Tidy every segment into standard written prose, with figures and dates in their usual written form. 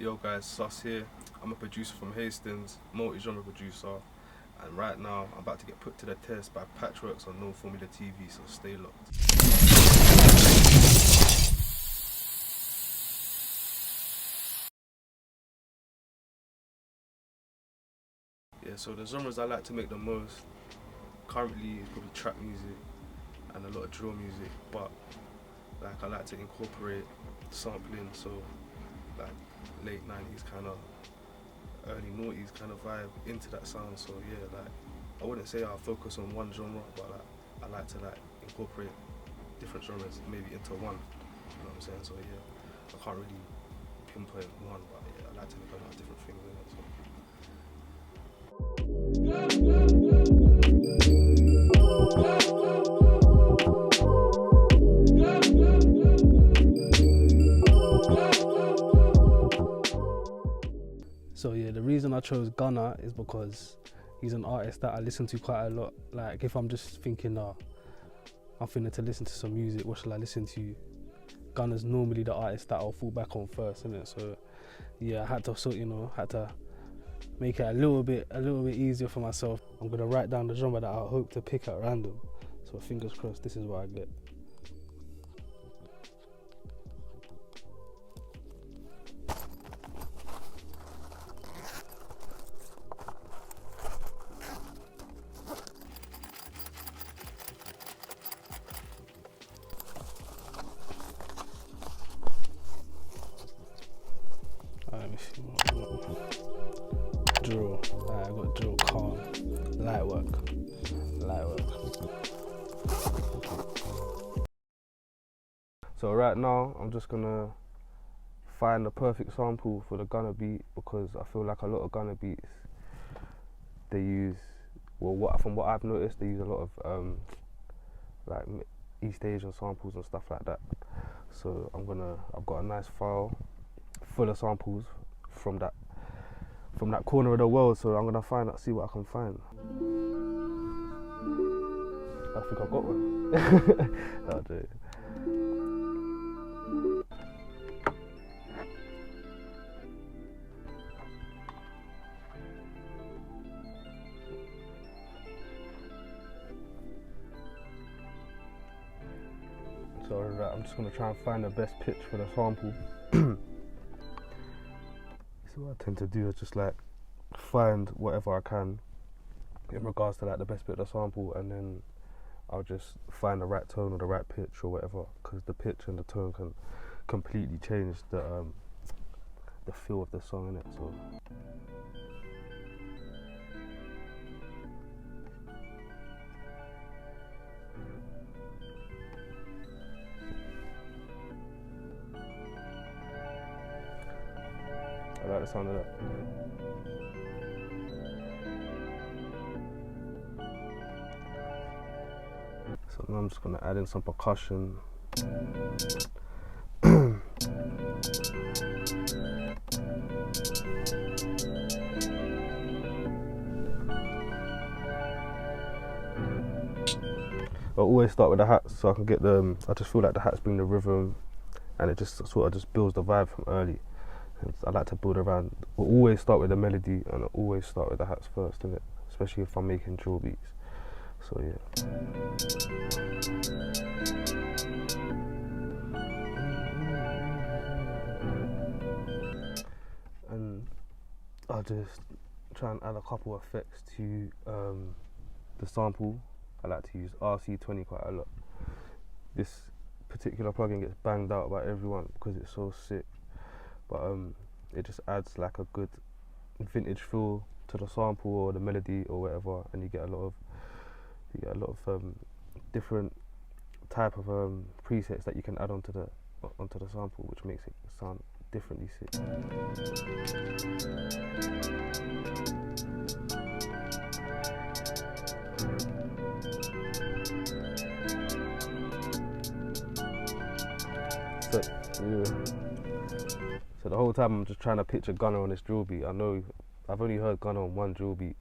Yo guys, Sus here. I'm a producer from Hastings, multi-genre producer, and right now I'm about to get put to the test by Patchworks on No Formula TV, so stay locked. Yeah, so the genres I like to make the most currently is probably trap music and a lot of drill music, but like I like to incorporate sampling, so like late 90s kind of, early noughties kind of vibe into that sound. So yeah, like I wouldn't say I focus on one genre, but like I like to like incorporate different genres maybe into one, you know what I'm saying? So yeah, I can't really pinpoint one, but yeah, I like to make a lot of different things in it. So. So yeah, the reason I chose Gunna is because he's an artist that I listen to quite a lot. Like if I'm just thinking, I'm feeling to listen to some music, what shall I listen to? Gunna's normally the artist that I'll fall back on first, innit? So yeah, I had to make it a little bit easier for myself. I'm gonna write down the genre that I hope to pick at random. So fingers crossed, this is what I get. Let me see. Drill. I got drill, calm, light work. So right now, I'm just gonna find the perfect sample for the Gunna beat, because I feel like a lot of Gunna beats, they use, from what I've noticed, they use a lot of like East Asian samples and stuff like that. So I've got a nice file full of samples from that corner of the world. So I'm gonna see what I can find. I think I got one. That'll do it. So I'm just gonna try and find the best pitch for the sample. So what I tend to do is just like find whatever I can in regards to like the best bit of the sample, and then I'll just find the right tone or the right pitch or whatever, because the pitch and the tone can completely change the feel of the song, innit? So. I like the sound of that. So now I'm just going to add in some percussion. I always start with the hats, so I can get I just feel like the hats bring the rhythm, and it just sort of just builds the vibe from early. I like to build around. We'll always start with the melody, and I always start with the hats first, innit? Especially if I'm making drill beats. So yeah. And I'll just try and add a couple of effects to the sample. I like to use RC20 quite a lot. This particular plugin gets banged out by everyone because it's so sick. But it just adds like a good vintage feel to the sample or the melody or whatever, and you get a lot of different type of presets that you can add onto the sample, which makes it sound differently sick. So the whole time I'm just trying to picture Gunna on this drill beat. I know I've only heard Gunna on one drill beat,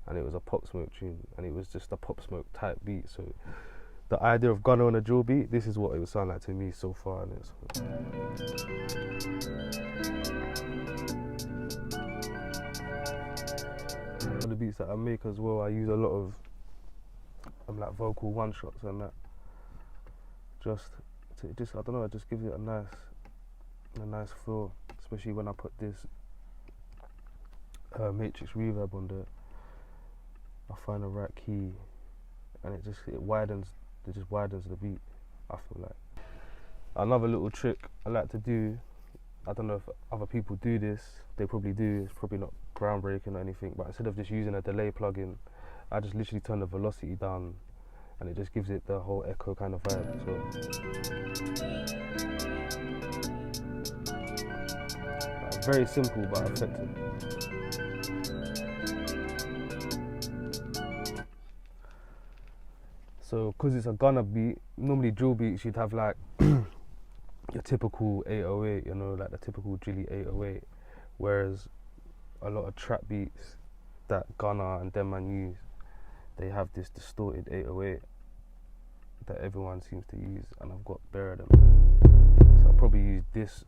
and it was a Pop Smoke tune, and it was just a Pop Smoke type beat. So the idea of Gunna on a drill beat, this is what it would sound like to me so far. And For the beats that I make as well, I use a lot of like vocal one shots and that. Just I don't know, it just gives it a nice feel, especially when I put this matrix reverb on there. I find the right key, and it just widens the beat. I feel like another little trick I like to do. I don't know if other people do this. They probably do. It's probably not groundbreaking or anything. But instead of just using a delay plugin, I just literally turn the velocity down, and it just gives it the whole echo kind of vibe. So very simple but effective. So because it's a gunner beat, normally drill beats you'd have like your typical 808, you know, like the typical drilly 808, whereas a lot of trap beats that gunner and them man use, they have this distorted 808 that everyone seems to use, and I've got bare of them. So I'll probably use this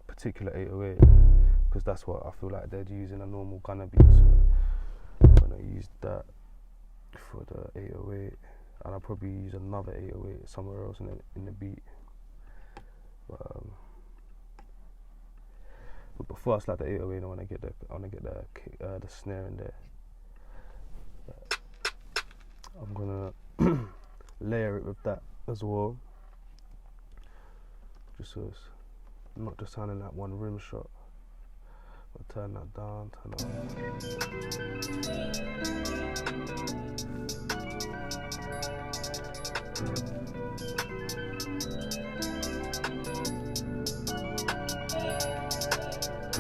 particular 808 because that's what I feel like they'd use in a normal gunner beat. So I'm gonna use that for the 808, and I'll probably use another 808 somewhere else in the beat. But before I slap the 808, I want to get the snare in there. I'm gonna layer it with that as well, just so it's not just sounding like one rim shot. I'll turn that down, turn it on.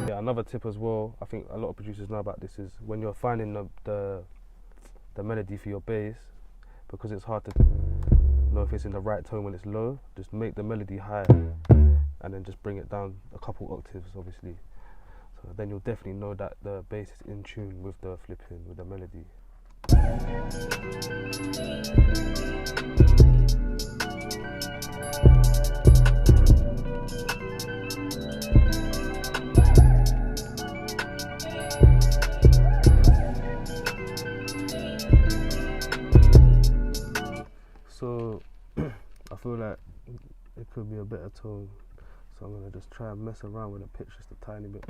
Yeah, another tip as well, I think a lot of producers know about this, is when you're finding the melody for your bass, because it's hard to know if it's in the right tone when it's low, just make the melody high and then just bring it down a couple octaves, obviously. So then you'll definitely know that the bass is in tune with the flipping, with the melody. So I feel like it could be a better tone, so I'm gonna just try and mess around with the pitch just a tiny bit.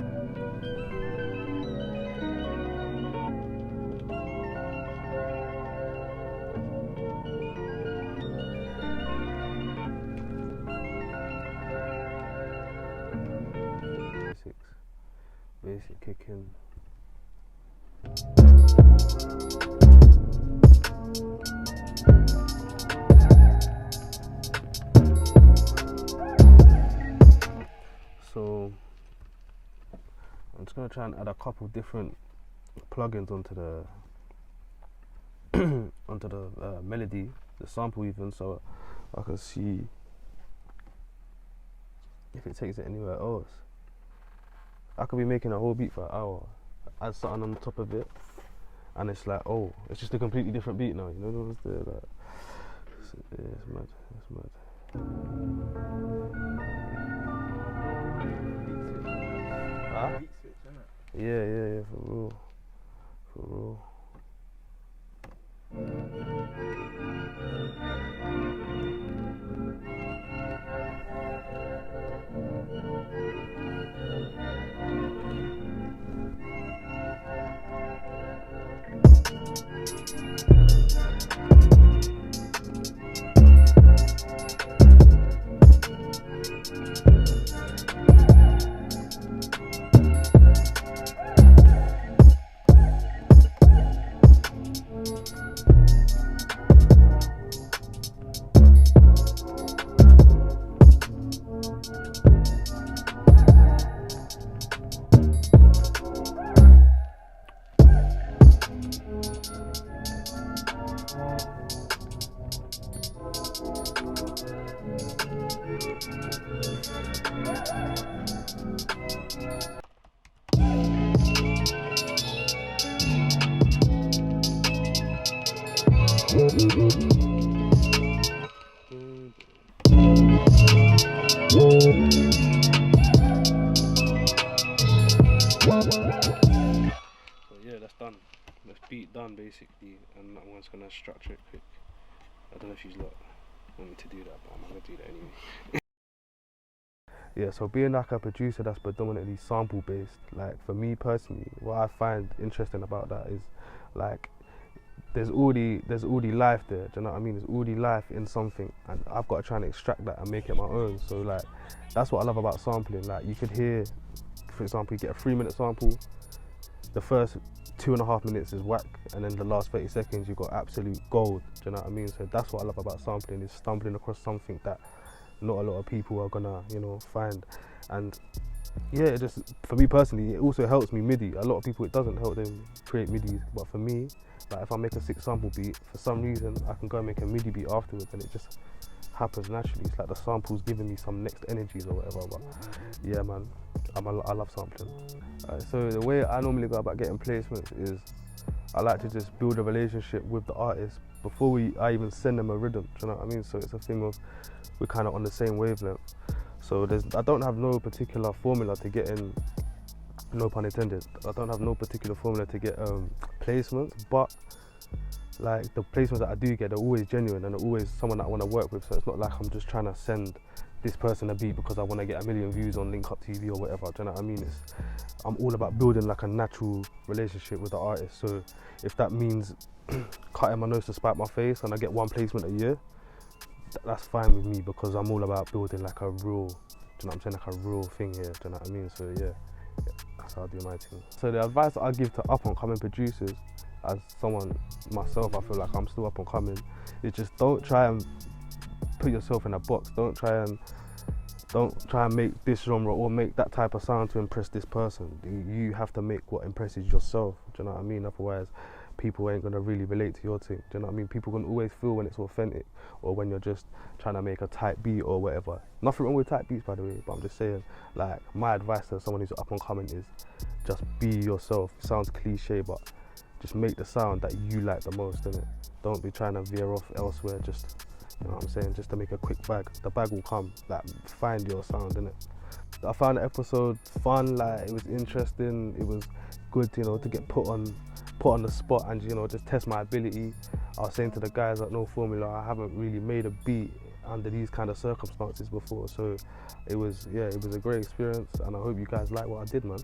Basic kicking. So I'm just gonna try and add a couple different plugins onto the melody, the sample even, so I can see if it takes it anywhere else. I could be making a whole beat for an hour, add something on top of it, and it's like, oh, it's just a completely different beat now. You know what I'm saying? Like, yeah, it's mad. It's mad. Huh? Yeah, for real. For real. So yeah, that's done. That's beat done basically, and I'm just gonna structure it quick. I don't know if you lot want me to do that, but I'm gonna do that anyway. Yeah, so being like a producer that's predominantly sample based, like for me personally, what I find interesting about that is like there's already life there, do you know what I mean? There's already life in something, and I've got to try and extract that and make it my own. So like that's what I love about sampling. Like you could hear, for example, you get a 3-minute sample, the first 2.5 minutes is whack, and then the last 30 seconds you've got absolute gold, do you know what I mean? So that's what I love about sampling, is stumbling across something that not a lot of people are gonna, you know, find. And yeah, it just, for me personally, it also helps me MIDI. A lot of people, it doesn't help them create MIDIs, but for me, like if I make a 6 sample beat, for some reason I can go and make a MIDI beat afterwards, and it just happens naturally. It's like the sample's giving me some next energies or whatever. But yeah, man, I love sampling. So the way I normally go about getting placements is I like to just build a relationship with the artist before I even send them a rhythm, do you know what I mean? So it's a thing of we're kind of on the same wavelength. So I don't have no particular formula to get in, no pun intended, I don't have no particular formula to get placements, but like the placements that I do get are always genuine and they're always someone that I want to work with. So it's not like I'm just trying to send this person a beat because I want to get 1 million views on Link Up TV or whatever, do you know what I mean? I'm all about building like a natural relationship with the artist. So if that means cutting my nose to spite my face and I get 1 placement a year, that's fine with me, because I'm all about building like a real, do you know what I'm saying, like a real thing here, do you know what I mean? So yeah, that's how I do my thing. So the advice I give to up and coming producers, as someone myself, I feel like I'm still up and coming, is just don't try and put yourself in a box. Don't try and make this genre or make that type of sound to impress this person. You have to make what impresses yourself, do you know what I mean? Otherwise people ain't gonna really relate to your thing, do you know what I mean? People can always feel when it's authentic or when you're just trying to make a tight beat or whatever. Nothing wrong with tight beats, by the way, but I'm just saying, like, my advice to someone who's up and coming is just be yourself. It sounds cliche, but just make the sound that you like the most, innit? Don't be trying to veer off elsewhere, just, you know what I'm saying, just to make a quick bag. The bag will come, like, find your sound, innit? I found the episode fun, like, it was interesting, it was good, you know, to get put on the spot and, you know, just test my ability. I was saying to the guys at No Formula, I haven't really made a beat under these kind of circumstances before, so it was a great experience, and I hope you guys like what I did, man.